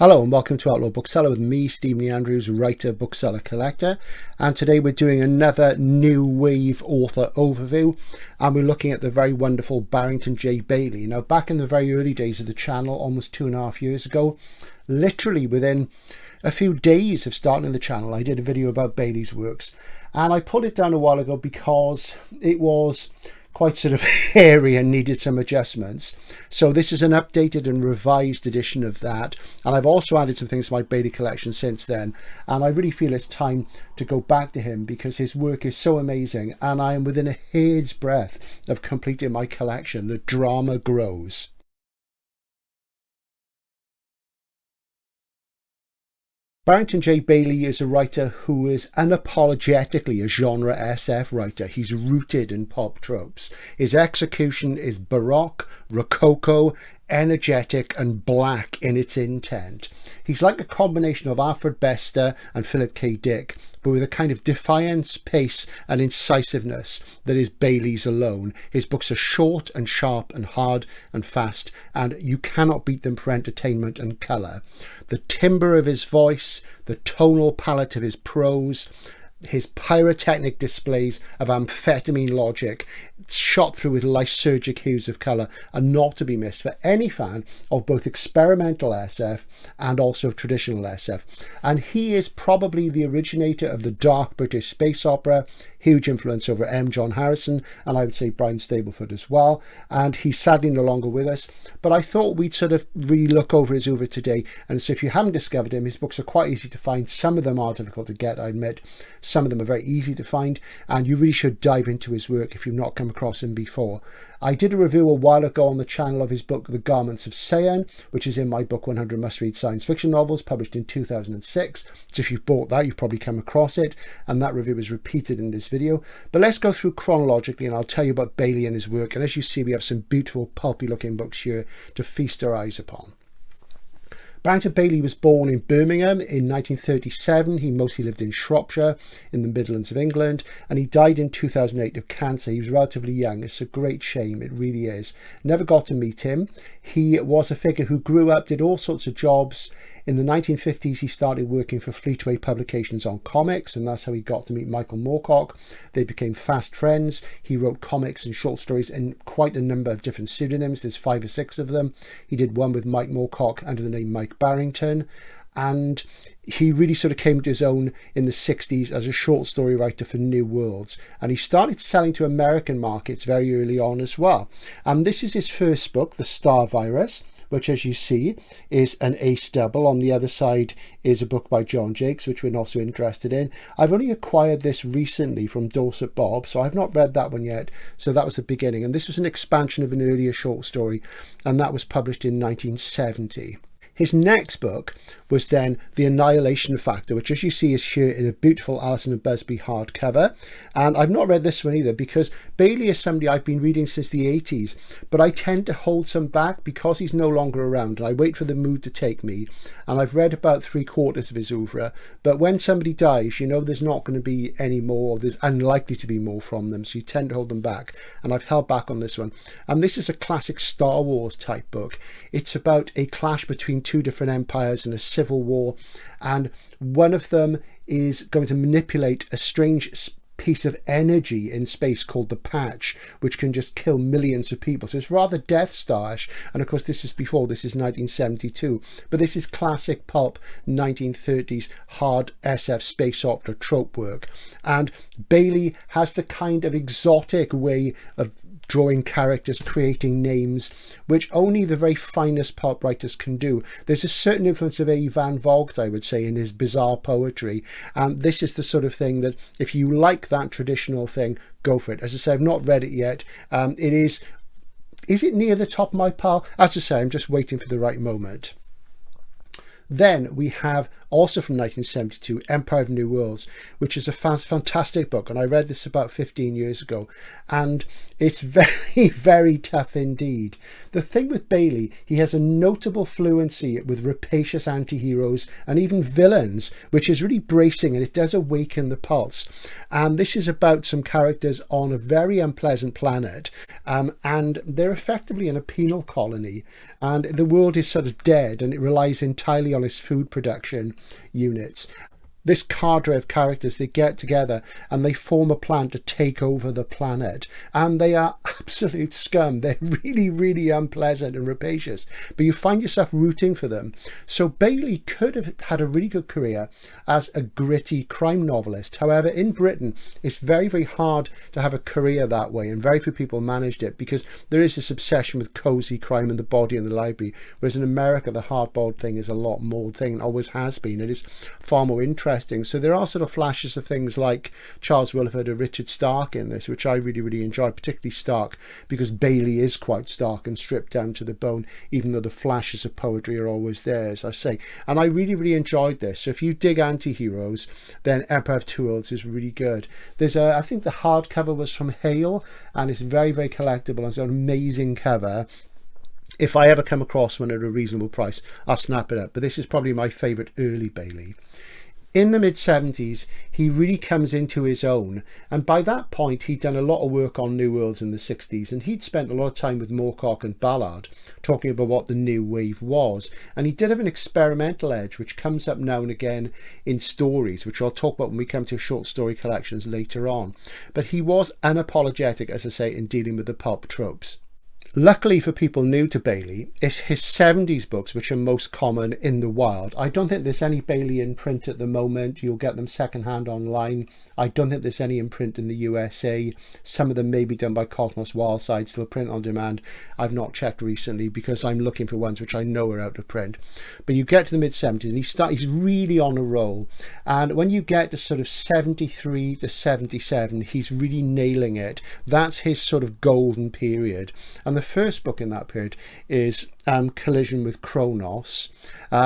Hello and welcome to Outlaw Bookseller with me, Stephen Andrews, writer, bookseller, collector. And today we're doing another new wave author overview, and we're looking at the very wonderful Barrington J. Bayley. Now, back in the very early days of the channel, almost 2.5 years ago, literally within a few days of starting the channel, I did a video about Bayley's works, and I put it down a while ago because it was quite sort of hairy and needed some adjustments. So this is an updated and revised edition of that, and I've also added some things to my Bayley collection since then, and I really feel it's time to go back to him because his work is so amazing, and I am within a hair's breadth of completing my collection. The drama grows. Barrington J. Bayley is a writer who is unapologetically a genre SF writer. He's rooted in pulp tropes. His execution is baroque, rococo, energetic and black in its intent. He's like a combination of Alfred Bester and Philip K. Dick, but with a kind of defiance, pace and incisiveness that is Bayley's alone. His books are short and sharp and hard and fast, and you cannot beat them for entertainment and colour. The timbre of his voice, the tonal palette of his prose, his pyrotechnic displays of amphetamine logic shot through with lysergic hues of colour are not to be missed for any fan of both experimental SF and also of traditional SF. And he is probably the originator of the dark British space opera, huge influence over M. John Harrison, and I would say Brian Stableford as well. And he's sadly no longer with us, but I thought we'd sort of really look over his oeuvre today. And so if you haven't discovered him, his books are quite easy to find. Some of them are difficult to get, I admit. Some of them are very easy to find, and you really should dive into his work if you've not come across him before. I did a review a while ago on the channel of his book The Garments of Seyon, which is in my book 100 Must-Read Science Fiction Novels, published in 2006. So if you've bought that, you've probably come across it, and that review is repeated in this video. But let's go through chronologically, and I'll tell you about Bayley and his work. And as you see, we have some beautiful pulpy looking books here to feast our eyes upon. Barrington Bayley was born in Birmingham in 1937. He mostly lived in Shropshire in the Midlands of England, and he died in 2008 of cancer. He was relatively young. It's a great shame, it really is. Never got to meet him. He was a figure who grew up, did all sorts of jobs. In the 1950s, he started working for Fleetway Publications on comics, and that's how he got to meet Michael Moorcock. They became fast friends. He wrote comics and short stories in quite a number of different pseudonyms. There's 5 or 6 of them. He did one with Mike Moorcock under the name Mike Barrington, and he really sort of came to his own in the 60s as a short story writer for New Worlds, and he started selling to American markets very early on as well. And this is his first book, The Star Virus, which, as you see, is an ace double. On the other side is a book by John Jakes, which we're not so interested in. I've only acquired this recently from Dorset Bob, so I've not read that one yet. So that was the beginning. And this was an expansion of an earlier short story, and that was published in 1970. His next book was then The Annihilation Factor, which, as you see, is here in a beautiful Alison and Busby hardcover. And I've not read this one either because Bayley is somebody I've been reading since the 80s, but I tend to hold some back because he's no longer around, and I wait for the mood to take me. And I've read about 3/4 of his oeuvre, but when somebody dies, you know there's not going to be any more, or there's unlikely to be more from them, so you tend to hold them back. And I've held back on this one. And this is a classic Star Wars type book. It's about a clash between 2 different empires in a civil war, and one of them is going to manipulate a strange piece of energy in space called the Patch, which can just kill millions of people. So it's rather Death Star-ish, and of course this is 1972, but this is classic pulp 1930s hard SF space opera trope work. And Bayley has the kind of exotic way of drawing characters, creating names, which only the very finest pulp writers can do. There's a certain influence of A. Van Vogt, I would say, in his bizarre poetry, and this is the sort of thing that if you like that traditional thing, go for it. As I say, I've not read it yet. It is it near the top of my pile? As I say, I'm just waiting for the right moment. Then we have, also from 1972, Empire of New Worlds, which is a fantastic book, and I read this about 15 years ago, and it's very, very tough indeed. The thing with Bayley, he has a notable fluency with rapacious anti-heroes and even villains, which is really bracing, and it does awaken the pulse. And this is about some characters on a very unpleasant planet, and they're effectively in a penal colony, and the world is sort of dead, and it relies entirely on on his food production units. This cadre of characters, they get together and they form a plan to take over the planet, and they are absolute scum. They're really, really unpleasant and rapacious, but you find yourself rooting for them. So Bayley could have had a really good career as a gritty crime novelist. However, in Britain, it's very, very hard to have a career that way, and very few people managed it because there is this obsession with cozy crime and the body in the library, whereas in America the hardboiled thing is a lot more thing, always has been. It is far more interesting. So there are sort of flashes of things like Charles Willeford or Richard Stark in this, which I really, really enjoyed, particularly Stark, because Bayley is quite stark and stripped down to the bone, even though the flashes of poetry are always there, as I say. And I really, really enjoyed this. So if you dig anti-heroes, then Empire of Two Worlds is really good. There's I think the hardcover was from Hale, and it's very, very collectible. It's an amazing cover. If I ever come across one at a reasonable price, I'll snap it up. But this is probably my favourite early Bayley. In the mid-70s, he really comes into his own, and by that point he'd done a lot of work on New Worlds in the 60s, and he'd spent a lot of time with Moorcock and Ballard talking about what the new wave was, and he did have an experimental edge which comes up now and again in stories, which I'll talk about when we come to short story collections later on. But he was unapologetic, as I say, in dealing with the pulp tropes. Luckily for people new to Bayley, it's his 70s books which are most common in the wild. I don't think there's any Bayley in print at the moment. You'll get them secondhand online. I don't think there's any in print in the USA. Some of them may be done by Kronos Wildside, still print on demand. I've not checked recently because I'm looking for ones which I know are out of print. But you get to the mid-70s and he's really on a roll. And when you get to sort of 73 to 77, he's really nailing it. That's his sort of golden period. And the first book in that period is Collision with Kronos,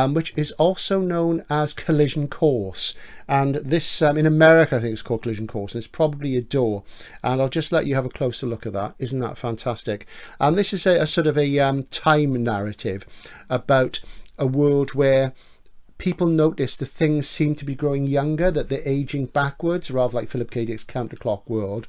which is also known as Collision Course. And this, in America, I think it's called Collision Course, and it's probably a door. And I'll just let you have a closer look at that. Isn't that fantastic? And this is a sort of a time narrative about a world where people notice the things seem to be growing younger, that they're aging backwards, rather like Philip K. Dick's Counterclock World.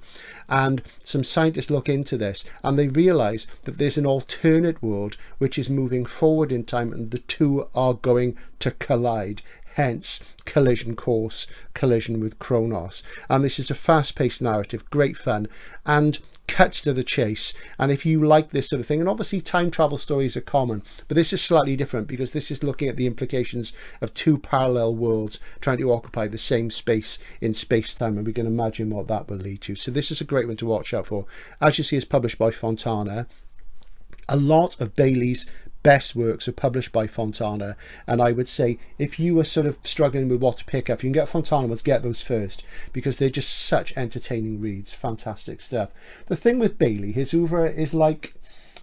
And some scientists look into this and they realize that there's an alternate world which is moving forward in time, and the two are going to collide. Hence, Collision Course, Collision with Kronos. And this is a fast-paced narrative, great fun, and cuts to the chase. And if you like this sort of thing, and obviously time travel stories are common, but this is slightly different because this is looking at the implications of two parallel worlds trying to occupy the same space in space-time, and we can imagine what that will lead to. So this is a great one to watch out for. As you see, it's published by Fontana. A lot of Bayley's best works are published by Fontana, and I would say if you were sort of struggling with what to pick up, you can get Fontana ones, get those first, because they're just such entertaining reads. Fantastic stuff. The thing with Bayley, his oeuvre is like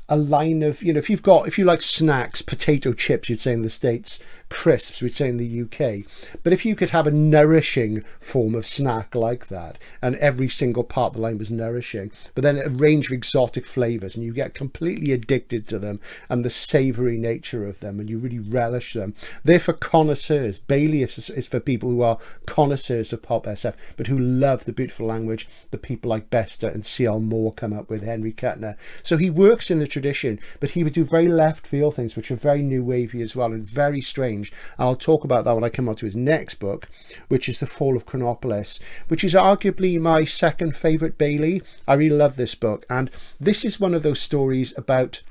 a line of, you know, if you like snacks, potato chips, you'd say in the States, crisps, we'd say in the UK. But if you could have a nourishing form of snack like that, and every single part of the line was nourishing, but then a range of exotic flavours, and you get completely addicted to them and the savoury nature of them, and you really relish them. They're for connoisseurs. Bayley is for people who are connoisseurs of pulp SF, but who love the beautiful language that people like Bester and C.L. Moore come up with, Henry Kuttner. So he works in the tradition, but he would do very left field things which are very new wavy as well and very strange. And I'll talk about that when I come on to his next book, which is The Fall of Chronopolis, which is arguably my second favourite Bayley. I really love this book, and this is one of those stories about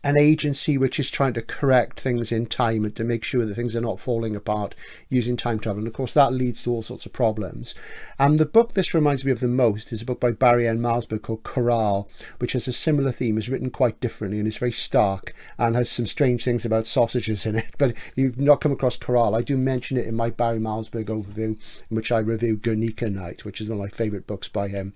an agency which is trying to correct things in time and to make sure that things are not falling apart using time travel. And of course that leads to all sorts of problems. And the book this reminds me of the most is a book by Barry N. Malzberg called Corral, which has a similar theme, is written quite differently and is very stark and has some strange things about sausages in it. But if you've not come across Corral, I do mention it in my Barry Malzberg overview, in which I review Guernica Night, which is one of my favourite books by him.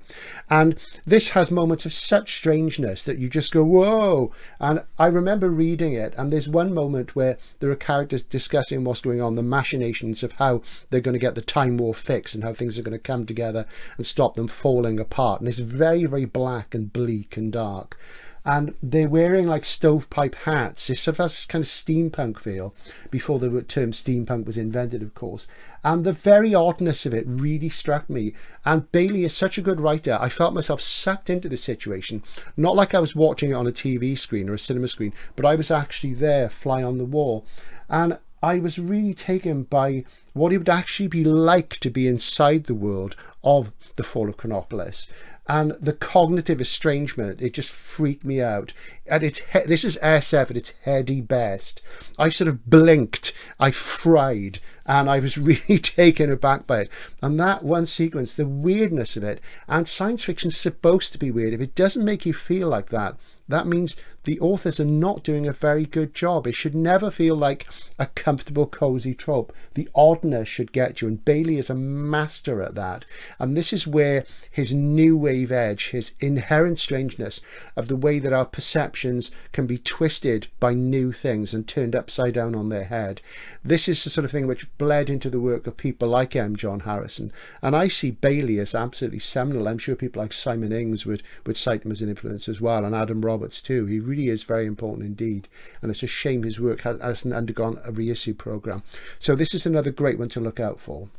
And this has moments of such strangeness that you just go, whoa! And I remember reading it, and there's one moment where there are characters discussing what's going on, the machinations of how they're going to get the Time War fixed and how things are going to come together and stop them falling apart. And it's very, very black and bleak and dark. And they're wearing like stovepipe hats. It sort of has this kind of steampunk feel, before the term steampunk was invented, of course. And the very oddness of it really struck me. And Bayley is such a good writer. I felt myself sucked into the situation, not like I was watching it on a TV screen or a cinema screen, but I was actually there, fly on the wall. And I was really taken by what it would actually be like to be inside the world of the Fall of Chronopolis. And the cognitive estrangement, it just freaked me out. And this is SF at its heady best. I sort of blinked, I fried, and I was really taken aback by it. And that one sequence, the weirdness of it, and science fiction's supposed to be weird. If it doesn't make you feel like that, that means the authors are not doing a very good job. It should never feel like a comfortable, cozy trope. The oddness should get you, and Bayley is a master at that. And this is where his new wave edge, his inherent strangeness of the way that our perceptions can be twisted by new things and turned upside down on their head. This is the sort of thing which bled into the work of people like M. John Harrison. And I see Bayley as absolutely seminal. I'm sure people like Simon Ings would cite him as an influence as well, and Adam Roberts too. He really is very important indeed, and it's a shame his work hasn't undergone a reissue program. So this is another great one to look out for.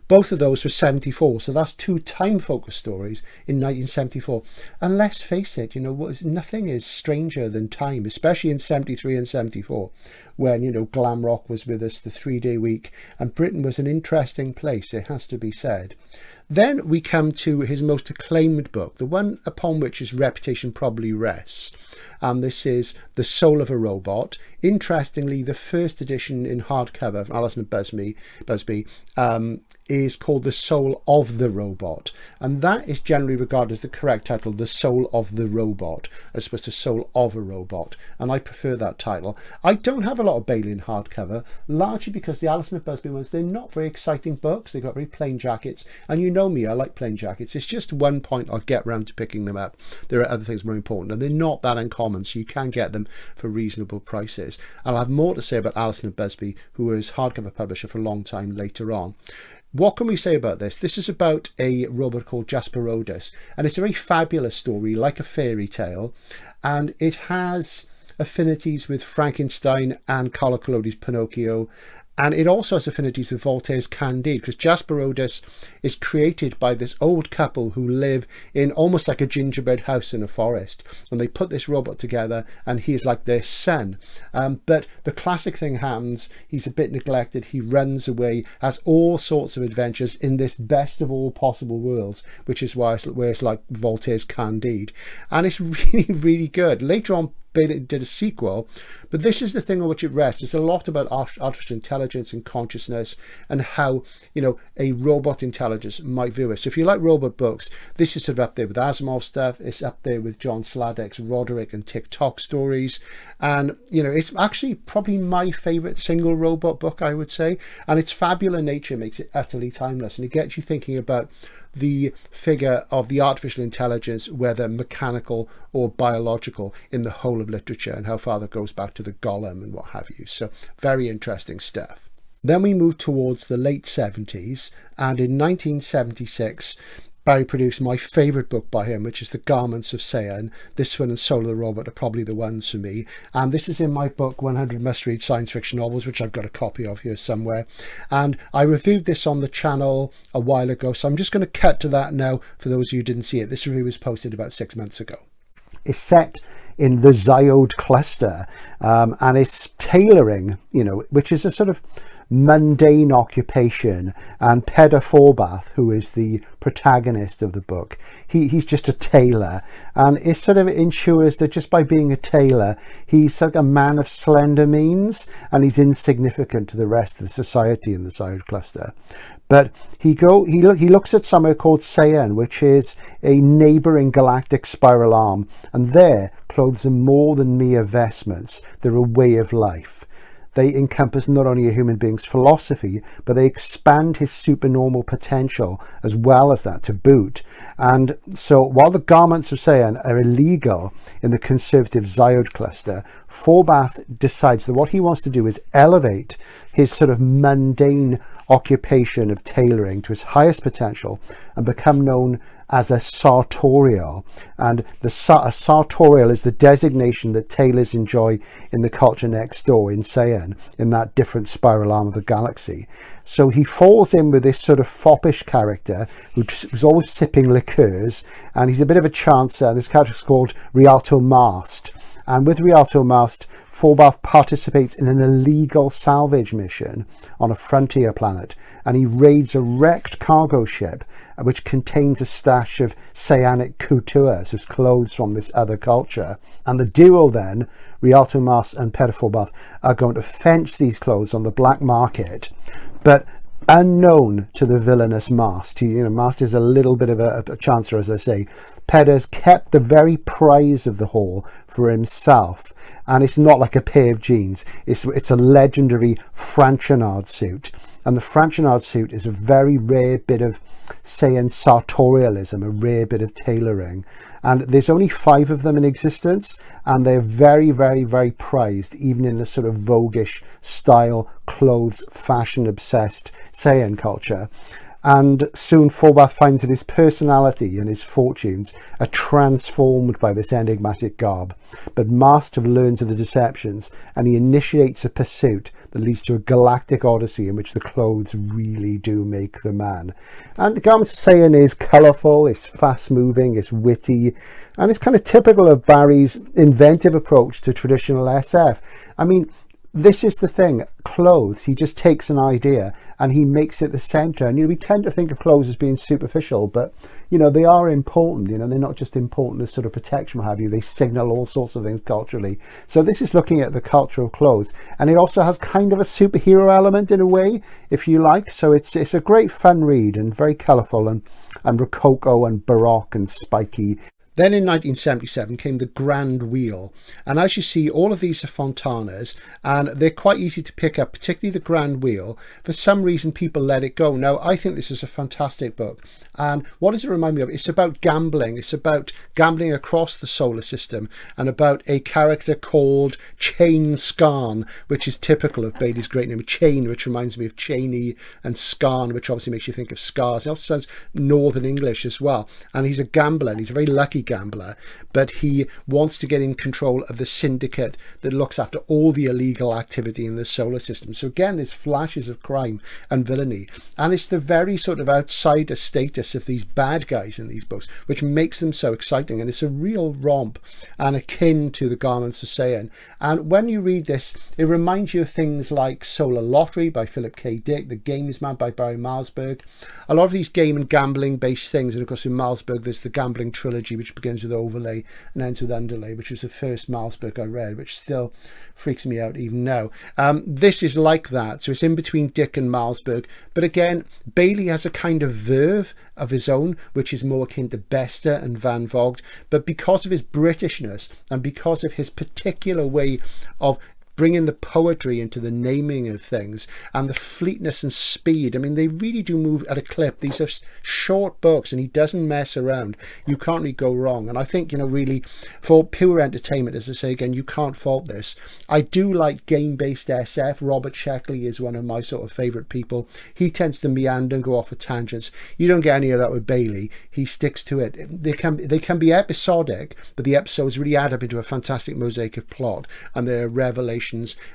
Both of those were 74, so that's two time-focused stories in 1974. And let's face it, nothing is stranger than time, especially in 73 and 74, when, glam rock was with us, the 3-day week, and Britain was an interesting place, it has to be said. Then we come to his most acclaimed book, the one upon which his reputation probably rests. And this is The Soul of a Robot. Interestingly, the first edition in hardcover from Alison Busby is called The Soul of the Robot. And that is generally regarded as the correct title, The Soul of the Robot, as opposed to Soul of a Robot. And I prefer that title. I don't have a lot of Bayley in hardcover, largely because the Alison Busby ones, they're not very exciting books. They've got very plain jackets. And you know me, I like plain jackets. It's just one point I'll get round to picking them up. There are other things more important, and they're not that uncommon, so you can get them for reasonable prices. I'll have more to say about Alison Busby, who was hardcover publisher for a long time later on. What can we say about this? This is about a robot called Jasperodus, and it's a very fabulous story, like a fairy tale, and it has affinities with Frankenstein and Carlo Collodi's Pinocchio, and it also has affinities with Voltaire's Candide, because Jasperodus is created by this old couple who live in almost like a gingerbread house in a forest, and they put this robot together and he is like their son. But the classic thing happens, he's a bit neglected, he runs away, has all sorts of adventures in this best of all possible worlds, which is where it's like Voltaire's Candide, and it's really, really good. Later on, Bayley did a sequel, but this is the thing on which it rests. It's a lot about artificial intelligence and consciousness and how, a robot intelligence might view us. So if you like robot books, this is sort of up there with Asimov stuff. It's up there with John Sladek's Roderick and Tick-Tock stories. And, it's actually probably my favourite single robot book, I would say. And its fabular nature makes it utterly timeless. And it gets you thinking about the figure of the artificial intelligence, whether mechanical or biological, in the whole of literature, and how far that goes back to the golem and what have you. So very interesting stuff. Then we move towards the late 70s, and in 1976 Barry produced my favourite book by him, which is The Garments of Seon. This one and Soul of the Robot are probably the ones for me. And this is in my book, 100 Must-Read Science Fiction Novels, which I've got a copy of here somewhere. And I reviewed this on the channel a while ago, so I'm just going to cut to that now for those of you who didn't see it. This review was posted about 6 months ago. It's set in the Zyode cluster, and it's tailoring, which is a sort of mundane occupation, and Peder Forbath, who is the protagonist of the book, he's just a tailor, and it sort of ensures that just by being a tailor, he's like a man of slender means, and he's insignificant to the rest of the society in the Zyode cluster. But he looks at somewhere called Seon, which is a neighbouring galactic spiral arm, and there clothes are more than mere vestments, they're a way of life. They encompass not only a human being's philosophy, but they expand his supernormal potential as well as that to boot. And so while the Garments of Seon are illegal in the conservative Zyode cluster, Forbath decides that what he wants to do is elevate his sort of mundane occupation of tailoring to his highest potential and become known as a sartorial. And a sartorial is the designation that tailors enjoy in the culture next door in Seon, in that different spiral arm of the galaxy. So he falls in with this sort of foppish character who's always sipping liqueurs, and he's a bit of a chancer. This character is called Rialto Mast, And with Rialto Mast, Forbath participates in an illegal salvage mission on a frontier planet, and he raids a wrecked cargo ship which contains a stash of cyanic couture, so it's clothes from this other culture. And the duo then, Rialto Mast and Peter Forbath, are going to fence these clothes on the black market, but unknown to the villainous Mast. Mast is a little bit of a chancer, as I say. Pedder's kept the very prize of the haul for himself, and it's not like a pair of jeans. It's a legendary Franchenard suit, and the Franchenard suit is a very rare bit of, say, sartorialism, a rare bit of tailoring. And there's only 5 of them in existence, and they're very, very, very prized, even in the sort of voguish style, clothes, fashion-obsessed Saiyan culture. And soon Forbath finds that his personality and his fortunes are transformed by this enigmatic garb. But Mast learns of the deceptions, and he initiates a pursuit that leads to a galactic odyssey in which the clothes really do make the man. And the garment Saiyan is colourful, it's fast-moving, it's witty, and it's kind of typical of Barry's inventive approach to traditional SF. I mean, this is the thing, clothes, he just takes an idea and he makes it the centre. And we tend to think of clothes as being superficial, but they are important. They're not just important as sort of protection, what have you. They signal all sorts of things culturally. So this is looking at the culture of clothes, and it also has kind of a superhero element in a way, if you like. So it's a great fun read, and very colourful and rococo and baroque and spiky. Then in 1977 came the Grand Wheel, and as you see, all of these are Fontanas, and they're quite easy to pick up, particularly the Grand Wheel. For some reason people let it go. Now I think this is a fantastic book, and what does it remind me of? It's about gambling. It's about gambling across the solar system, and about a character called Chain Scarn, which is typical of Bailey's great name. Chain, which reminds me of Cheney, and Scarn, which obviously makes you think of scars. It also sounds Northern English as well, and he's a gambler, and he's a very lucky gambler, but he wants to get in control of the syndicate that looks after all the illegal activity in the solar system. So again, there's flashes of crime and villainy, and it's the very sort of outsider status of these bad guys in these books which makes them so exciting. And it's a real romp and akin to the Garments of Saiyan. And when you read this, it reminds you of things like Solar Lottery by Philip K. Dick, The Gamesman by Barry Malzberg, a lot of these game and gambling based things. And of course in Malzberg there's the gambling trilogy, which begins with Overlay and ends with Underlay, which was the first Malzberg I read, which still freaks me out even now. This is like that, so it's in between Dick and Malzberg, but again Bailey has a kind of verve of his own which is more akin to Bester and Van Vogt, but because of his Britishness and because of his particular way of bringing the poetry into the naming of things and the fleetness and speed. I mean, they really do move at a clip. These are short books and he doesn't mess around. You can't really go wrong. And I think, really for pure entertainment, as I say again, you can't fault this. I do like game-based SF. Robert Sheckley is one of my sort of favourite people. He tends to meander and go off at tangents. You don't get any of that with Bailey. He sticks to it. They can be episodic, but the episodes really add up into a fantastic mosaic of plot, and there are revelations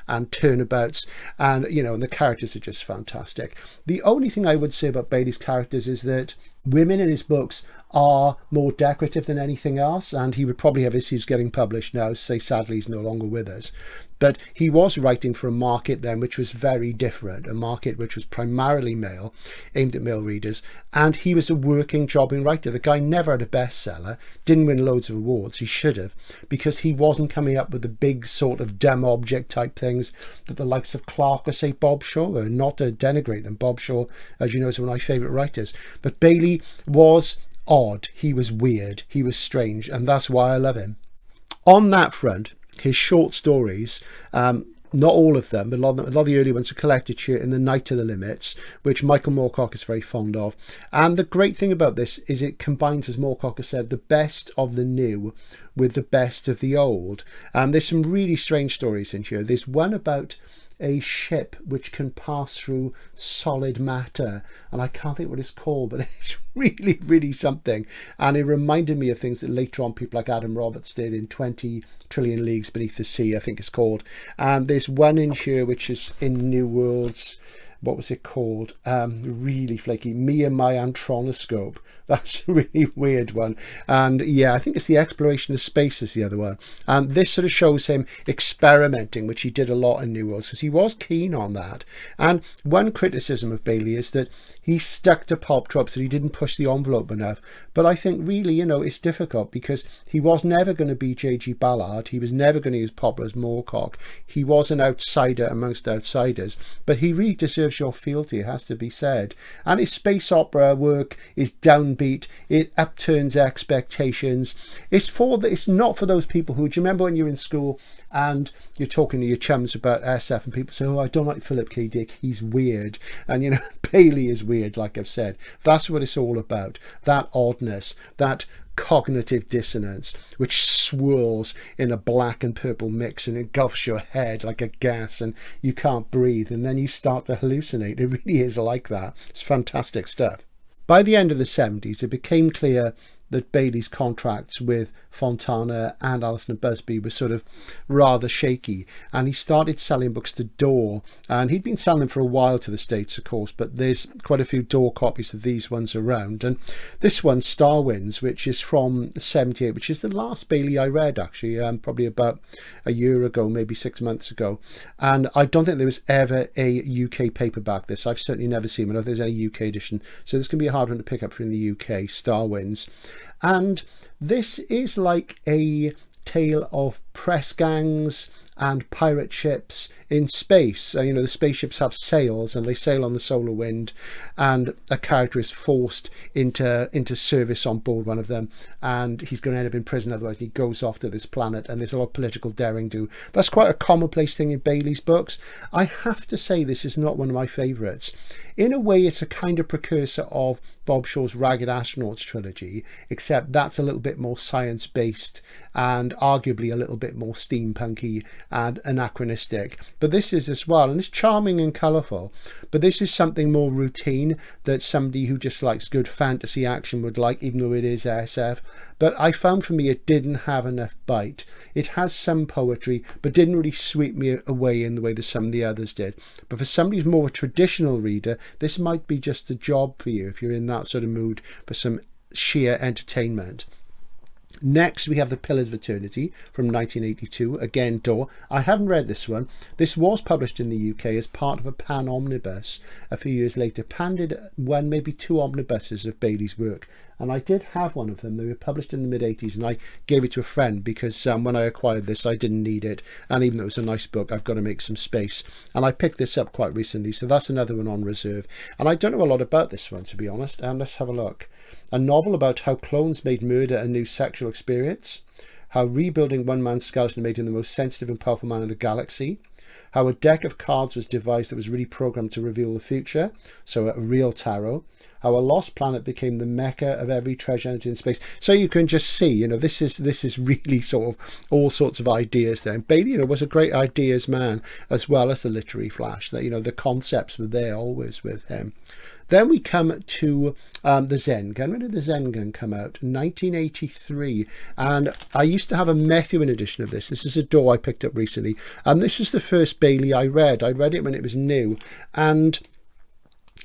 and turnabouts, and and the characters are just fantastic. The only thing I would say about Bailey's characters is that women in his books are more decorative than anything else, and he would probably have issues getting published now. Say sadly he's no longer with us, but he was writing for a market then which was very different, a market which was primarily male, aimed at male readers, and he was a working jobbing writer. The guy never had a bestseller, didn't win loads of awards. He should have, because he wasn't coming up with the big sort of dumb object type things that the likes of Clark or say Bob Shaw were. Not to denigrate them, Bob Shaw, as you know, is one of my favourite writers, but Bailey was odd, he was weird, he was strange, and that's why I love him. On that front, his short stories, not all of them, but a lot of the early ones are collected here in The Night to the Limits, which Michael Moorcock is very fond of. And the great thing about this is it combines, as Moorcock has said, the best of the new with the best of the old. There's some really strange stories in here. There's one about a ship which can pass through solid matter, and I can't think what it's called, but it's really, really something. And it reminded me of things that later on people like Adam Roberts did in 20 Trillion Leagues Beneath the Sea, I think it's called. And there's one in here which is in New Worlds, what was it called? Really flaky. Me and My Antronoscope. That's a really weird one. And yeah, I think it's The Exploration of Space is the other one. And this sort of shows him experimenting, which he did a lot in New Worlds, because he was keen on that. And one criticism of Bayley is that he stuck to pulp tropes, that he didn't push the envelope enough. But I think really, you know, it's difficult because he was never going to be J.G. Ballard. He was never going to use Popper as Moorcock. He was an outsider amongst outsiders. But he really deserves your fealty, it has to be said. And his space opera work is downbeat. It upturns expectations. It's not for those people who, do you remember when you're in school and you're talking to your chums about SF and people say, oh, I don't like Philip K. Dick, he's weird. And, you know, Bayley is weird, like I've said. That's what it's all about. That oddness, that cognitive dissonance, which swirls in a black and purple mix and engulfs your head like a gas and you can't breathe. And then you start to hallucinate. It really is like that. It's fantastic stuff. By the end of the 70s, it became clear that Bayley's contracts with Fontana and Alison and Busby were sort of rather shaky, and he started selling books to Door, and he'd been selling them for a while to the States, of course, but there's quite a few Door copies of these ones around. And this one, Star Winds, which is from 78, which is the last Bayley I read, actually, probably about a year ago, maybe 6 months ago. And I don't think there was ever a UK paperback this. I've certainly never seen one. I don't think there's any UK edition, so this can be a hard one to pick up from the UK, Star Winds. And this is like a tale of press gangs and pirate ships in space. You know, the spaceships have sails and they sail on the solar wind, and a character is forced into service on board one of them, and he's going to end up in prison otherwise. He goes off to this planet, and there's a lot of political daring do. That's quite a commonplace thing in Bayley's books. I have to say this is not one of my favourites. In a way, it's a kind of precursor of Bob Shaw's Ragged Astronauts trilogy, except that's a little bit more science-based and arguably a little bit more steampunky and anachronistic. But this is as well, and it's charming and colourful. But this is something more routine that somebody who just likes good fantasy action would like, even though it is SF. But I found for me it didn't have enough bite. It has some poetry, but didn't really sweep me away in the way that some of the others did. But for somebody who's more of a traditional reader, this might be just a job for you if you're in that sort of mood for some sheer entertainment. Next, we have The Pillars of Eternity from 1982, again Door. I haven't read this one. This was published in the UK as part of a Pan omnibus a few years later. Pan did one, maybe two omnibuses of Bayley's work, and I did have one of them. They were published in the mid-80s, and I gave it to a friend because when I acquired this, I didn't need it, and even though it was a nice book, I've got to make some space. And I picked this up quite recently, so that's another one on reserve. And I don't know a lot about this one, to be honest, and let's have a look. A novel about how clones made murder a new sexual experience, how rebuilding one man's skeleton made him the most sensitive and powerful man in the galaxy, how a deck of cards was devised that was really programmed to reveal the future, so a real tarot, how a lost planet became the mecca of every treasure hunter in space. So you can just see, you know, this is really sort of all sorts of ideas there. And Bayley, you know, was a great ideas man as well as the literary flash. That, you know, the concepts were there always with him. Then we come to the Zen Gun. When did the Zen Gun come out? 1983. And I used to have a Methuen edition of this. This is a Door I picked up recently. And this was the first Bayley I read. I read it when it was new. And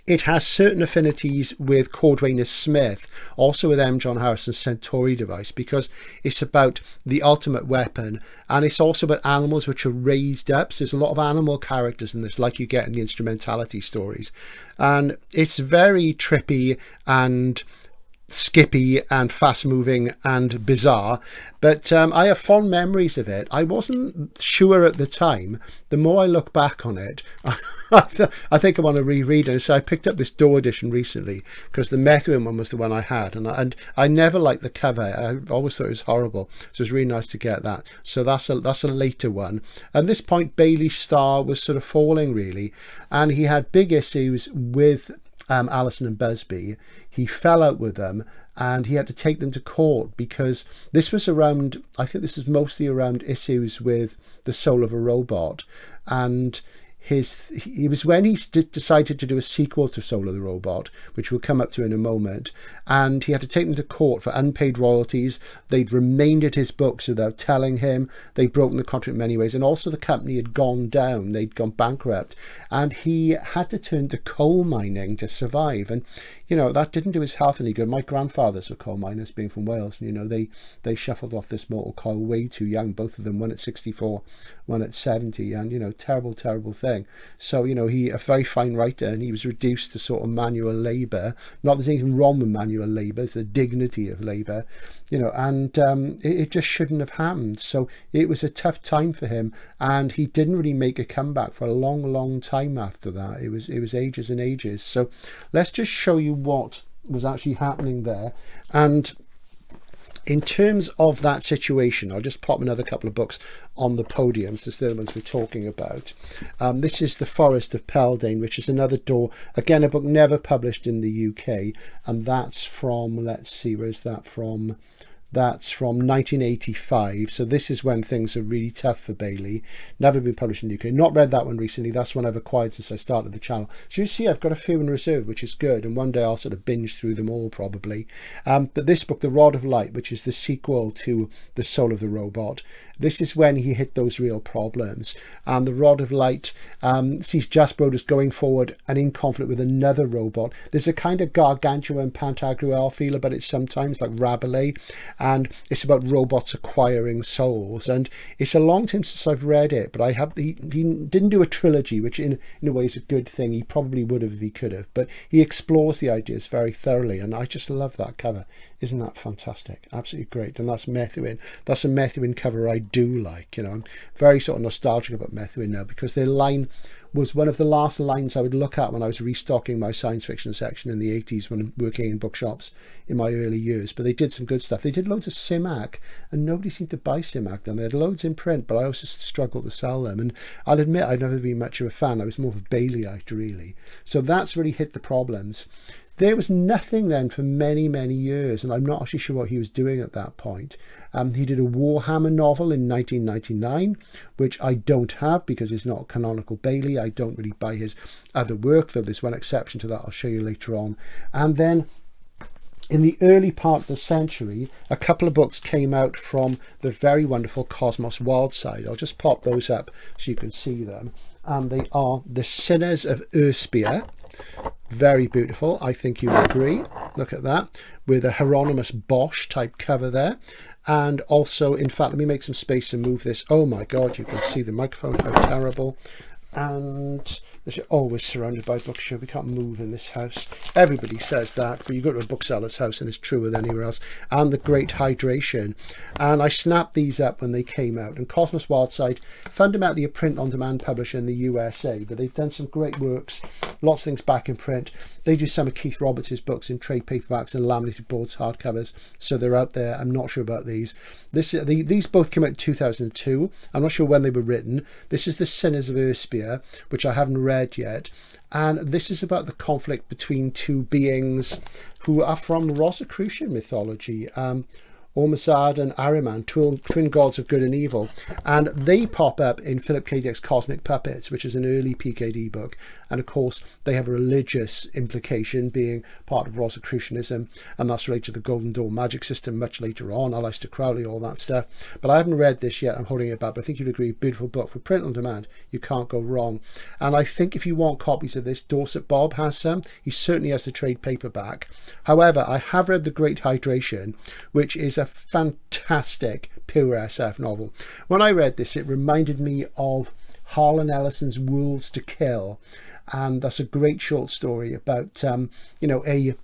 it has certain affinities with Cordwainer Smith, also with M. John Harrison's Centauri device, because it's about the ultimate weapon, and it's also about animals which are raised up. So there's a lot of animal characters in this, like you get in the instrumentality stories. And it's very trippy and skippy and fast moving and bizarre, but I have fond memories of it. I wasn't sure at the time. The more I look back on it, I think I want to reread it. So I picked up this Door edition recently because the Methuen one was the one I had, and I never liked the cover. I always thought it was horrible, so it was really nice to get that. So that's a later one. At this point, Bayley's star was sort of falling really, and he had big issues with Alison and Busby. He fell out with them and he had to take them to court because this was around, I think this is mostly around issues with the soul of a robot, and it was when he decided to do a sequel to Soul of the Robot, which we'll come up to in a moment, and he had to take them to court for unpaid royalties. They'd remained his books without telling him. They'd broken the contract in many ways, and also the company had gone down. They'd gone bankrupt, and he had to turn to coal mining to survive. And you know, that didn't do his health any good. My grandfathers were coal miners, being from Wales, and you know, they shuffled off this mortal coil way too young, both of them, one at 64, one at 70, and you know, terrible thing. So you know, he, a very fine writer, and he was reduced to sort of manual labour. Not that there's anything wrong with manual labour, it's the dignity of labour, you know, and it just shouldn't have happened. So it was a tough time for him, and he didn't really make a comeback for a long time after that. It was ages and ages. So let's just show you what was actually happening there. And in terms of that situation, I'll just pop another couple of books on the podium, since they're the ones we're talking about. This is The Forest of Peldane, which is another door, again a book never published in the UK, and that's from, let's see, where's that from? That's from 1985. So this is when things are really tough for Bayley. Never been published in the UK. Not read that one recently. That's one I've acquired since I started the channel. So you see, I've got a few in reserve, which is good. And one day I'll sort of binge through them all probably. But this book, The Rod of Light, which is the sequel to The Soul of the Robot, this is when he hit those real problems. And The Rod of Light sees Jasper as going forward and in conflict with another robot. There's a kind of Gargantua Pantagruel feel about it sometimes, like Rabelais. And it's about robots acquiring souls. And it's a long time since I've read it, but he didn't do a trilogy, which in a way is a good thing. He probably would have if he could have. But he explores the ideas very thoroughly. And I just love that cover. Isn't that fantastic? Absolutely great. And that's Methuen. That's a Methuen cover I do like. You know, I'm very sort of nostalgic about Methuen now, because their line was one of the last lines I would look at when I was restocking my science fiction section in the 80s when I'm working in bookshops in my early years. But they did some good stuff. They did loads of Simac, and nobody seemed to buy Simac then. They had loads in print, but I also struggled to sell them. And I'll admit I've never been much of a fan. I was more of a Bayleyite, really. So that's really hit the problems. There was nothing then for many years, and I'm not actually sure what he was doing at that point. He did a Warhammer novel in 1999, which I don't have because it's not canonical Bayley. I don't really buy his other work, though there's one exception to that I'll show you later on. And then in the early part of the century, a couple of books came out from the very wonderful Cosmos Wildside. I'll just pop those up so you can see them. And they are The Sinners of Erspia. Very beautiful, I think you will agree. Look at that, with a Hieronymus Bosch type cover there. And also, in fact, let me make some space and move this. Oh my God, you can see the microphone, how terrible. And you're always surrounded by books. We can't move in this house. Everybody says that, but you go to a bookseller's house and it's truer than anywhere else. And The Great Hydration. And I snapped these up when they came out. And Cosmos Wildside, fundamentally a print-on-demand publisher in the USA, but they've done some great works, lots of things back in print. They do some of Keith Roberts' books in trade paperbacks and laminated boards, hardcovers, so they're out there. I'm not sure about these. These both came out in 2002. I'm not sure when they were written. This is The Sinners of Erspia, which I haven't read yet. And this is about the conflict between two beings who are from Rosicrucian mythology. Ormazad and Ahriman, twin gods of good and evil, and they pop up in Philip K. Dick's Cosmic Puppets, which is an early PKD book, and of course they have a religious implication, being part of Rosicrucianism, and that's related to the Golden Dawn magic system much later on, Aleister Crowley, all that stuff. But I haven't read this yet. I'm holding it back, but I think you'd agree, beautiful book for print on demand. You can't go wrong. And I think if you want copies of this, Dorset Bob has some. He certainly has the trade paperback. However, I have read The Great Hydration, which is a fantastic pure SF novel. When I read this, it reminded me of Harlan Ellison's Wolves to Kill, and that's a great short story about you know, a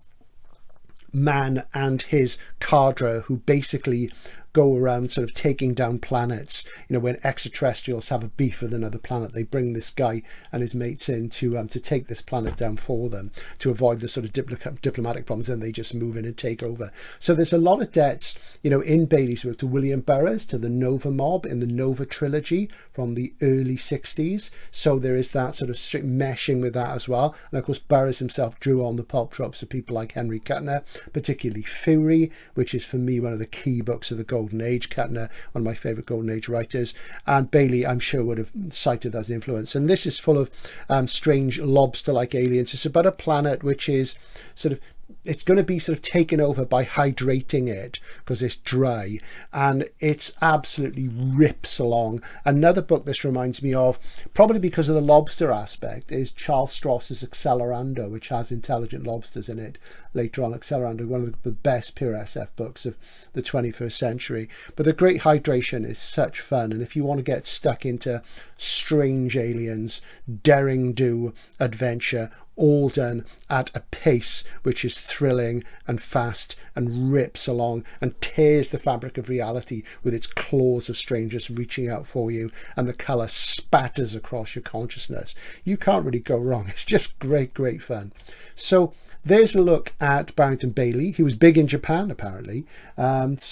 man and his cadre who basically go around sort of taking down planets. You know, when extraterrestrials have a beef with another planet, they bring this guy and his mates in to take this planet down for them, to avoid the sort of diplomatic problems, and they just move in and take over. So there's a lot of debts, you know, in Bayley's work to William Burroughs, to the Nova mob in the Nova trilogy from the early 60s. So there is that sort of strict meshing with that as well. And of course, Burroughs himself drew on the pulp tropes of people like Henry Kuttner, particularly Fury, which is for me one of the key books of the Golden golden age. Kettner, one of my favourite golden age writers, and Bayley, I'm sure, would have cited that as an influence. And this is full of strange lobster-like aliens. It's about a planet which is sort of, it's going to be sort of taken over by hydrating it because it's dry, and it's absolutely rips along. Another book this reminds me of, probably because of the lobster aspect, is Charles Stross's Accelerando, which has intelligent lobsters in it later on. Accelerando, one of the best pure SF books of the 21st century. But The Great Hydration is such fun, and if you want to get stuck into strange aliens, daring do adventure, all done at a pace which is thrilling and fast and rips along and tears the fabric of reality with its claws of strangers reaching out for you, and the colour spatters across your consciousness, you can't really go wrong. It's just great, great fun. So there's a look at Barrington Bayley. He was big in Japan, apparently. That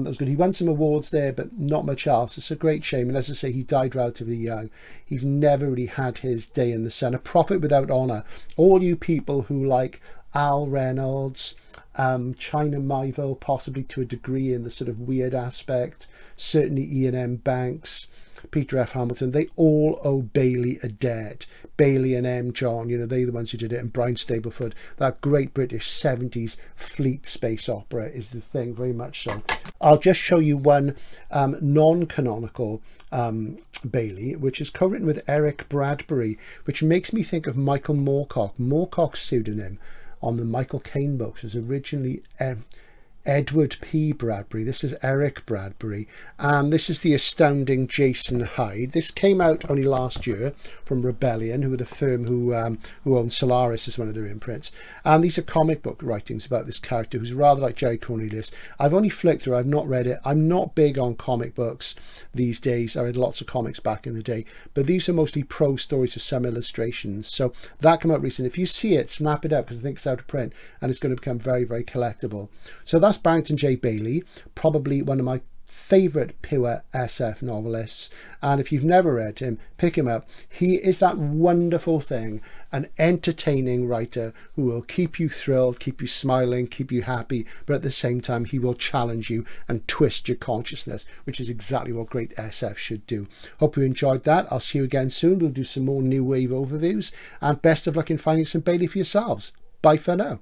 was good. He won some awards there, but not much else. It's a great shame. And as I say, he died relatively young. He's never really had his day in the sun. A prophet without honour. All you people who like Al Reynolds, China Miéville, possibly to a degree in the sort of weird aspect, certainly Ian M. Banks, Peter F. Hamilton, they all owe Bayley a debt. Bayley and M. John, you know, they're the ones who did it, and Brian Stableford. That great British 70s fleet space opera is the thing, very much so. I'll just show you one non-canonical Bayley, which is co-written with Eric Bradbury, which makes me think of Michael Moorcock. Moorcock's pseudonym on the Michael Caine books was originally Edward P. Bradbury. This is Eric Bradbury. This is The Astounding Jason Hyde. This came out only last year from Rebellion, who are the firm who owns Solaris as one of their imprints. And these are comic book writings about this character who's rather like Jerry Cornelius. I've only flicked through, I've not read it. I'm not big on comic books these days. I read lots of comics back in the day, but these are mostly prose stories with some illustrations. So that came out recently. If you see it, snap it up, because I think it's out of print and it's going to become very, very collectible. So that's Barrington J. Bayley, probably one of my favourite pure SF novelists, and if you've never read him, pick him up. He is that wonderful thing, an entertaining writer who will keep you thrilled, keep you smiling, keep you happy, but at the same time he will challenge you and twist your consciousness, which is exactly what great SF should do. Hope you enjoyed that. I'll see you again soon. We'll do some more new wave overviews, and best of luck in finding some Bayley for yourselves. Bye for now.